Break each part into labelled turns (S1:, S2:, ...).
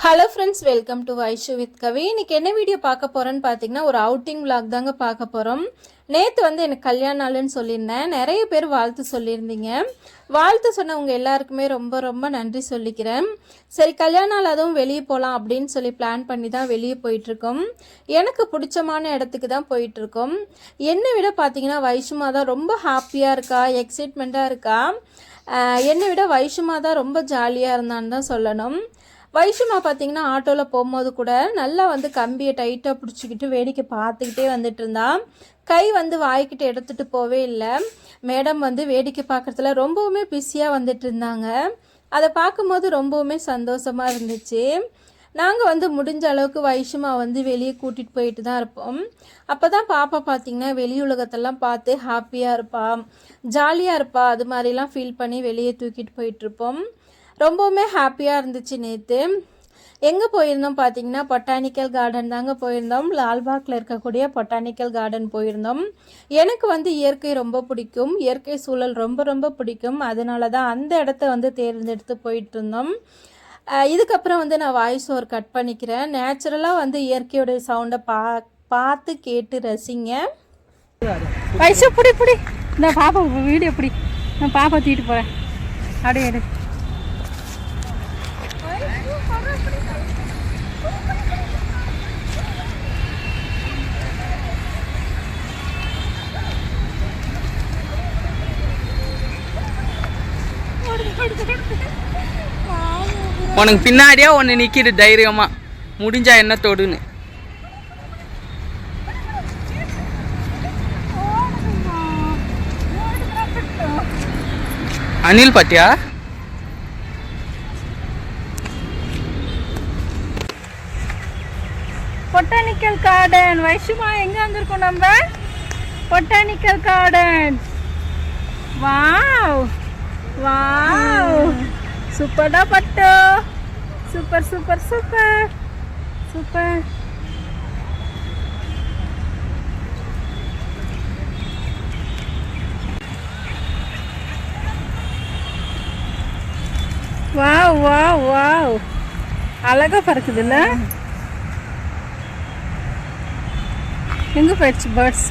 S1: Hello friends, welcome to Vaishu with Kavi. இன்றைக்கி என்ன video பார்க்க போகிறேன்னு பார்த்தீங்கன்னா, ஒரு அவுட்டிங் விளாக் தாங்க பார்க்க போகிறோம். நேற்று எனக்கு கல்யாண நாளுன்னு சொல்லியிருந்தேன். நிறைய பேர் வாழ்த்து சொல்லியிருந்தீங்க. வாழ்த்து சொன்னவங்க எல்லாருக்குமே ரொம்ப ரொம்ப நன்றி சொல்லிக்கிறேன். சரி, கல்யாண நாள் அதுவும் வெளியே போகலாம் அப்படின்னு சொல்லி பிளான் பண்ணி தான் வெளியே போயிட்டுருக்கோம். எனக்கு பிடிச்சமான இடத்துக்கு தான் போயிட்டுருக்கோம். என்னை விட பார்த்தீங்கன்னா வைஷுமா தான் ரொம்ப ஹாப்பியாக இருக்கா, எக்ஸைட்மெண்ட்டாக இருக்கா. என்னை விட வைஷுமா தான் ரொம்ப ஜாலியாக இருந்தான்னு தான் சொல்லணும். வைஷுமா பார்த்தீங்கன்னா ஆட்டோவில் போகும்போது கூட நல்லா கம்பியை டைட்டாக பிடிச்சிக்கிட்டு வேடிக்கை பார்த்துக்கிட்டே வந்துட்டு இருந்தா. கை வாய்க்கிட்ட எடுத்துகிட்டு போவே இல்லை. மேடம் வேடிக்கை பார்க்குறதுல ரொம்பவுமே பிஸியாக வந்துட்டு இருந்தாங்க. அதை பார்க்கும்போது ரொம்பவுமே சந்தோஷமாக இருந்துச்சு. நாங்கள் முடிஞ்ச அளவுக்கு வைஷுமா வெளியே கூட்டிகிட்டு போயிட்டு தான் இருப்போம். அப்போ தான் பாப்பா பார்த்திங்கன்னா வெளி உலகத்தெல்லாம் பார்த்து ஹாப்பியாக இருப்பா, ஜாலியாக இருப்பா. அது மாதிரிலாம் ஃபீல் பண்ணி வெளியே தூக்கிட்டு போயிட்டுருப்போம். ரொம்பவுமே ஹாப்பியாக இருந்துச்சு. நேற்று எங்கே போயிருந்தோம் பார்த்தீங்கன்னா, பொட்டானிக்கல் கார்டன் தாங்க போயிருந்தோம். லால்பாக்கில் இருக்கக்கூடிய பொட்டானிக்கல் கார்டன் போயிருந்தோம். எனக்கு இயற்கை ரொம்ப பிடிக்கும், இயற்கை சூழல் ரொம்ப ரொம்ப பிடிக்கும். அதனால தான் அந்த இடத்த தேர்ந்தெடுத்து போயிட்டு இருந்தோம். இதுக்கப்புறம் நான் வாய்ஸ் ஓவர் கட் பண்ணிக்கிறேன். நேச்சுரலாக இயற்கையோடைய சவுண்டை பார்த்து கேட்டு ரசிங்க.
S2: வயசு பிடி பிடி நான் பாப்பா வீடியோ பிடி, நான் பாப்பா தூக்கிட்டு போகிறேன். அப்படியே எடு.
S3: உனக்கு பின்னாடியே ஒன்று நிற்கிது தைரியமா, முடிஞ்சா என்ன தொடுன்னு. அனில் பாத்தியா?
S2: Botanical garden. வைஷுமா எங்க வந்திருக்கோம் நம்ம? Botanical garden. வாவ் வாவ், சூப்பர்டா பட்டு. Super super super super. Wow wow wow, அழகா பறக்குதுல்ல. எங்க போயிடுச்சு பேர்ட்ஸ்?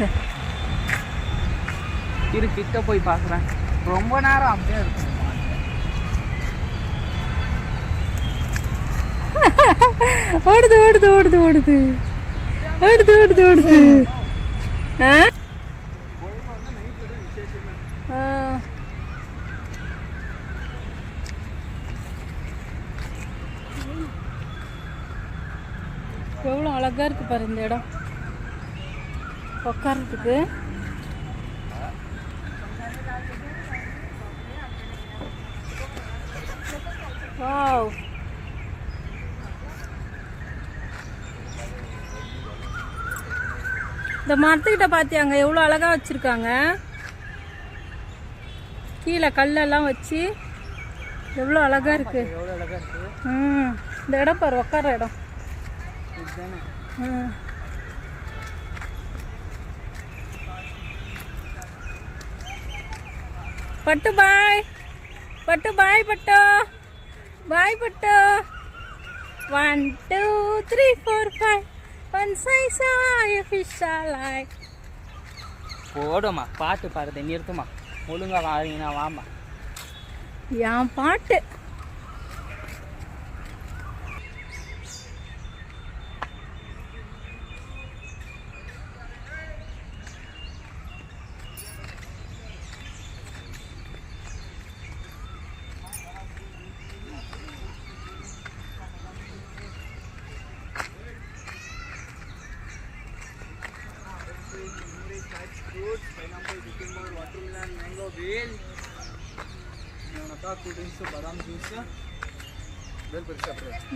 S3: இரு, கிட்ட போய் பார்க்குறேன். ரொம்ப நேரம் அப்படியே இருக்கும்.
S2: ஓடுது ஓடுது ஓடுது ஓடுது ஓடுது ஓடுது ஓடுது. எவ்வளோ அழகா இருக்கு பாரு இந்த இடம் உட்கார்றதுக்கு. வாவ், இந்த மரத்துக்கிட்ட பார்த்தியாங்க எவ்வளோ அழகா வச்சுருக்காங்க. கீழே கல்லெல்லாம் வச்சு எவ்வளோ அழகா இருக்கு. இந்த இடம் பாரு, உட்கார இடம். பட்டு பாய், பட்டு பாய், பட்டு பாய், பட்டு. 1 2 3 4 5 once I saw a fish alive.
S3: போடுமா, பாட்டு பாடுறது நிறுத்துமா, ஒழுங்கா வாங்கினா வாமா.
S2: என் பாட்டு.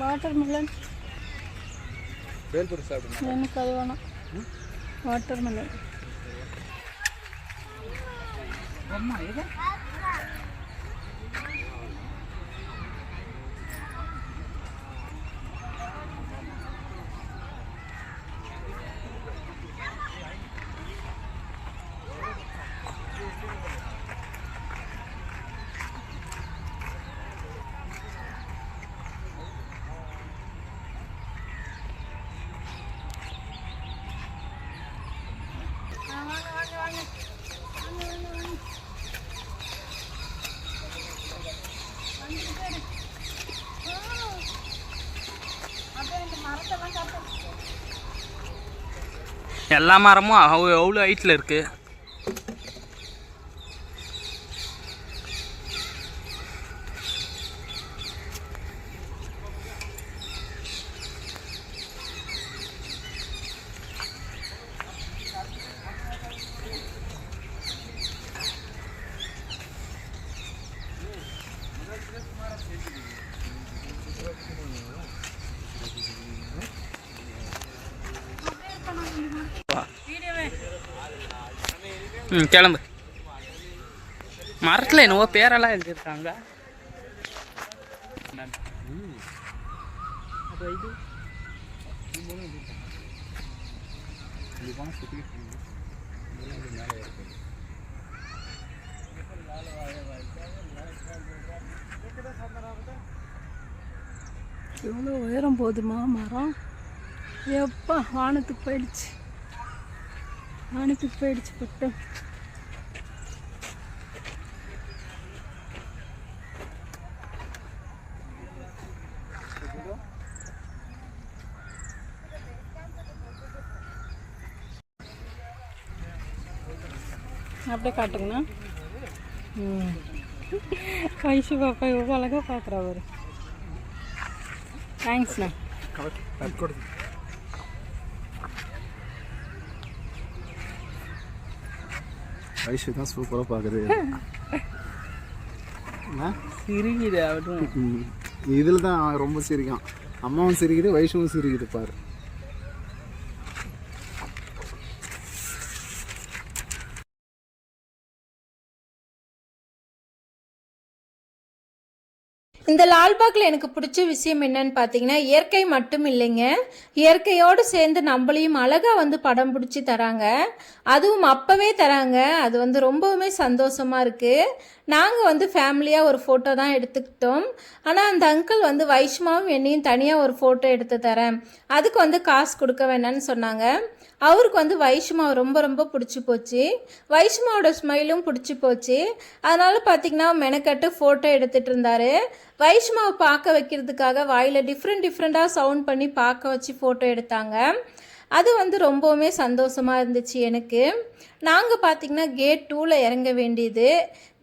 S2: வாட்டர்மெலன். எனக்கு அது வேணாம். வாட்டர்மெலன்.
S3: எல்லா மரமும் அவ்வளோ ஹைட்டில் இருக்குது. கிளம்பு. மரத்தில் என்னவோ பேரெல்லாம் எழுதியிருக்காங்க.
S2: எவ்வளோ உயரம் போதுமா மரம்? எப்பா வானத்துக்கு போயிடுச்சு பட்டு. அப்படியே காட்டுங்கண்ணா. வைஷு பாப்பா எவ்வளோ அழகாக பார்க்குறா அவர். தேங்க்ஸ்ண்ணா.
S4: ஐஷு தான் சூப்பராக பார்க்குது.
S3: சிரிக்குது அவரும்.
S4: இதில் தான் ரொம்ப சிரிக்கும். அம்மாவும் சிரிக்குது, வைஷுவும் சிரிக்குது பாரு.
S1: இந்த லால்பாகில் எனக்கு பிடிச்ச விஷயம் என்னன்னு பார்த்தீங்கன்னா, இயற்கை மட்டும் இல்லைங்க, இயற்கையோடு சேர்ந்து நம்மளையும் அழகாக வந்து படம் பிடிச்சி தராங்க. அதுவும் அப்போவே தராங்க. அது வந்து ரொம்பவுமே சந்தோஷமாக இருக்குது. நாங்கள் வந்து ஃபேமிலியாக ஒரு ஃபோட்டோ தான் எடுத்துக்கிட்டோம். ஆனால் அந்த அங்கிள் வந்து வைஷ்மாவும் என்னையும் தனியாக ஒரு ஃபோட்டோ எடுத்து தரேன், அதுக்கு வந்து காசு கொடுக்க வேணான்னு சொன்னாங்க. அவருக்கு வந்து வைஷ்மாவை ரொம்ப ரொம்ப பிடிச்சி போச்சு. வைஷ்மாவோட ஸ்மைலும் பிடிச்சி போச்சு. அதனால் பார்த்திங்கன்னா மெனக்கட்டு ஃபோட்டோ எடுத்துகிட்டு இருந்தார். வைஷ்மாவை பார்க்க வைக்கிறதுக்காக வாயில் டிஃப்ரெண்ட்டாக சவுண்ட் பண்ணி பார்க்க வச்சு ஃபோட்டோ எடுத்தாங்க. அது வந்து ரொம்பவுமே சந்தோஷமாக இருந்துச்சு எனக்கு. நாங்கள் பார்த்திங்கன்னா கேட் 2ல் இறங்க வேண்டியது.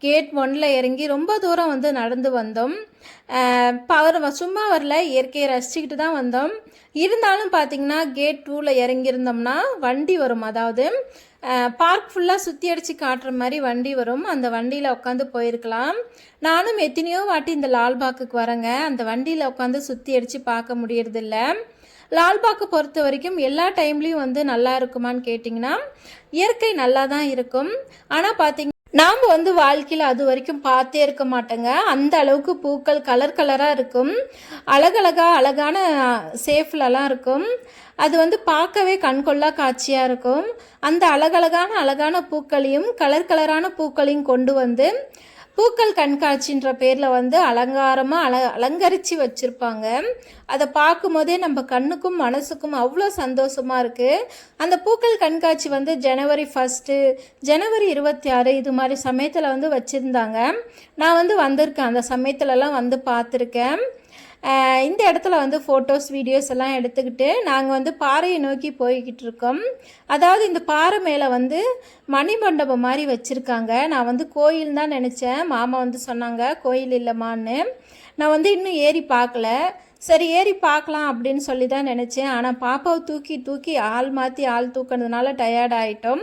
S1: கேட் 1ல் இறங்கி ரொம்ப தூரம் வந்து நடந்து வந்தோம். சும்மா வரல, இயற்கையை ரசிச்சுக்கிட்டு தான் வந்தோம். இருந்தாலும் பார்த்திங்கன்னா கேட் 2ல் இறங்கியிருந்தோம்னா வண்டி வரும், அதாவது பார்க் ஃபுல்லாக சுற்றி அடித்து காட்டுற மாதிரி வண்டி வரும். அந்த வண்டியில் உட்காந்து போயிருக்கலாம். நானும் எத்தனையோ வாட்டி இந்த லால்பாக்குக்கு வரேங்க, அந்த வண்டியில் உட்காந்து சுற்றி அடித்து பார்க்க முடியறதில்ல. லால்பாக்கை பொறுத்த வரைக்கும் எல்லா டைம்லேயும் வந்து நல்லா இருக்குமான்னு கேட்டிங்கன்னா, இயற்கை நல்லா தான் இருக்கும். ஆனால் பார்த்திங்கன்னா நாம் வந்து வாழ்க்கையில் அது வரைக்கும் பார்த்தே இருக்க மாட்டோங்க. அந்த அளவுக்கு பூக்கள் கலர் கலராக இருக்கும், அழகான சேஃப்லலாம் இருக்கும். அது வந்து பார்க்கவே கண்கொள்ளா காட்சியாக இருக்கும். அந்த அழகான பூக்களையும் கலரான பூக்களையும் கொண்டு வந்து பூக்கள் கண்காட்சின்ற பேரில் வந்து அலங்காரமாக அலங்கரித்து வச்சுருப்பாங்க. அதை பார்க்கும்போதே நம்ம கண்ணுக்கும் மனசுக்கும் அவ்வளோ சந்தோஷமாக இருக்குது. அந்த பூக்கள் கண்காட்சி வந்து ஜனவரி 1, ஜனவரி 26 இது மாதிரி சமயத்தில் வந்து வச்சுருந்தாங்க. நான் வந்து வந்திருக்கேன், அந்த சமயத்துலலாம் வந்து பார்த்துருக்கேன். இந்த இடத்துல வந்து ஃபோட்டோஸ் வீடியோஸ் எல்லாம் எடுத்துக்கிட்டு நாங்கள் வந்து பாறையை நோக்கி போய்கிட்டு இருக்கோம். அதாவது இந்த பாறை மேலே வந்து மணிமண்டபம் மாதிரி வச்சுருக்காங்க. நான் வந்து கோயில் தான் நினச்சேன். மாமா வந்து சொன்னாங்க கோயில் இல்லைம்மான்னு. நான் வந்து இன்னும் ஏறி பார்க்கல. சரி ஏறி பார்க்கலாம் அப்படின்னு சொல்லி தான் நினச்சேன். ஆனால் பாப்பாவை தூக்கி ஆள் மாற்றி ஆள் தூக்கினதுனால டயர்ட் ஆகிட்டோம்.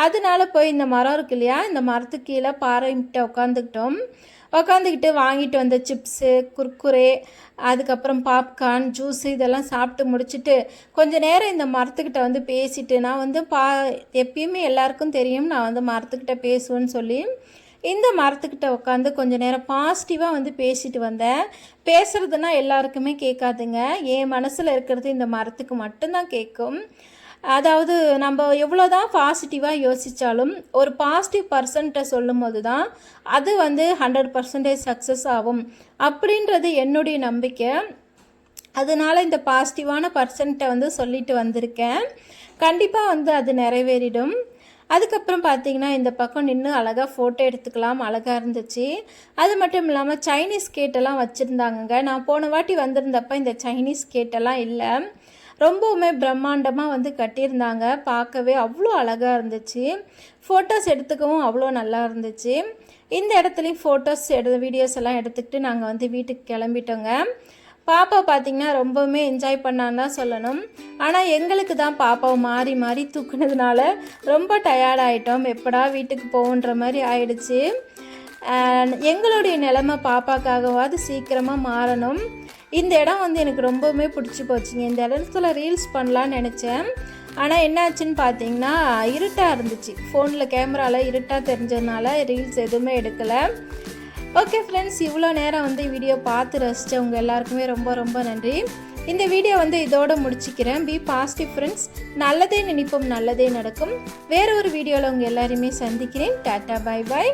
S1: அதனால போய் இந்த மரம் இருக்கு இல்லையா, இந்த மரத்துக்கு கீழே பாறைகிட்ட உட்காந்துக்கிட்டு வாங்கிட்டு வந்த சிப்ஸு, குர்குரே, அதுக்கப்புறம் பாப்கார்ன், ஜூஸு இதெல்லாம் சாப்பிட்டு முடிச்சுட்டு கொஞ்சம் நேரம் இந்த மரத்துக்கிட்ட வந்து பேசிட்டு, நான் வந்து எப்பயுமே எல்லாருக்கும் தெரியும் நான் வந்து மரத்துக்கிட்ட பேசுவேன்னு சொல்லி இந்த மரத்துக்கிட்ட உட்காந்து கொஞ்சம் நேரம் பாசிட்டிவாக வந்து பேசிட்டு வந்தேன். பேசுகிறதுனா எல்லாருக்குமே கேட்காதுங்க, என் மனசில் இருக்கிறது இந்த மரத்துக்கு மட்டும்தான் கேட்கும். அதாவது நம்ம எவ்வளோ தான் பாசிட்டிவாக யோசித்தாலும் ஒரு பாசிட்டிவ் பர்சன்ட்டை சொல்லும் போது தான் அது வந்து 100% சக்ஸஸ் ஆகும் அப்படின்றது என்னுடைய நம்பிக்கை. அதனால் இந்த பாசிட்டிவான பர்சன்ட்டை வந்து சொல்லிட்டு வந்திருக்கேன். கண்டிப்பாக வந்து அது நிறைவேறிடும். அதுக்கப்புறம் பார்த்திங்கன்னா இந்த பக்கம் நின்று அழகாக ஃபோட்டோ எடுத்துக்கலாம், அழகாக இருந்துச்சு. அது மட்டும் இல்லாமல் சைனீஸ் கேட்டெல்லாம் வச்சுருந்தாங்கங்க. நான் போன வாட்டி வந்திருந்தப்போ இந்த சைனீஸ் கேட்டெல்லாம் இல்லை. ரொம்பவுமே பிரம்மாண்டமாக வந்து கட்டியிருந்தாங்க. பார்க்கவே அவ்வளோ அழகாக இருந்துச்சு. ஃபோட்டோஸ் எடுத்துக்கவும் அவ்வளோ நல்லா இருந்துச்சு. இந்த இடத்துலையும் ஃபோட்டோஸ் வீடியோஸ் எல்லாம் எடுத்துக்கிட்டு நாங்கள் வந்து வீட்டுக்கு கிளம்பிட்டோங்க. பாப்பா பார்த்திங்கன்னா ரொம்பவுமே என்ஜாய் பண்ணான்னு தான் சொல்லணும். ஆனால் எங்களுக்கு தான் பாப்பாவை மாறி மாறி தூக்குனதுனால ரொம்ப டயர்டாயிட்டோம். எப்படா வீட்டுக்கு போகுன்ற மாதிரி ஆயிடுச்சு. எங்களுடைய நிலைமை பாப்பாக்காகவாது சீக்கிரமாக மாறணும். இந்த இடம் வந்து எனக்கு ரொம்பவுமே பிடிச்சி போச்சுங்க. இந்த இடத்துல ரீல்ஸ் பண்ணலான்னு நினச்சேன். ஆனால் என்னாச்சுன்னு பார்த்தீங்கன்னா இருட்டாக இருந்துச்சு. ஃபோனில் கேமராவில் இருட்டாக தெரிஞ்சதுனால ரீல்ஸ் எதுவுமே எடுக்கலை. ஓகே ஃப்ரெண்ட்ஸ், இவ்வளோ நேரம் வந்து வீடியோ பார்த்து ரசித்தவங்க எல்லாருக்குமே ரொம்ப ரொம்ப நன்றி. இந்த வீடியோ வந்து இதோடு முடிச்சுக்கிறேன். Be positive friends. நல்லதே நினைப்போம், நல்லதே நடக்கும். வேற ஒரு வீடியோவில் உங்கள் எல்லாரையுமே சந்திக்கிறேன். Tata, bye bye.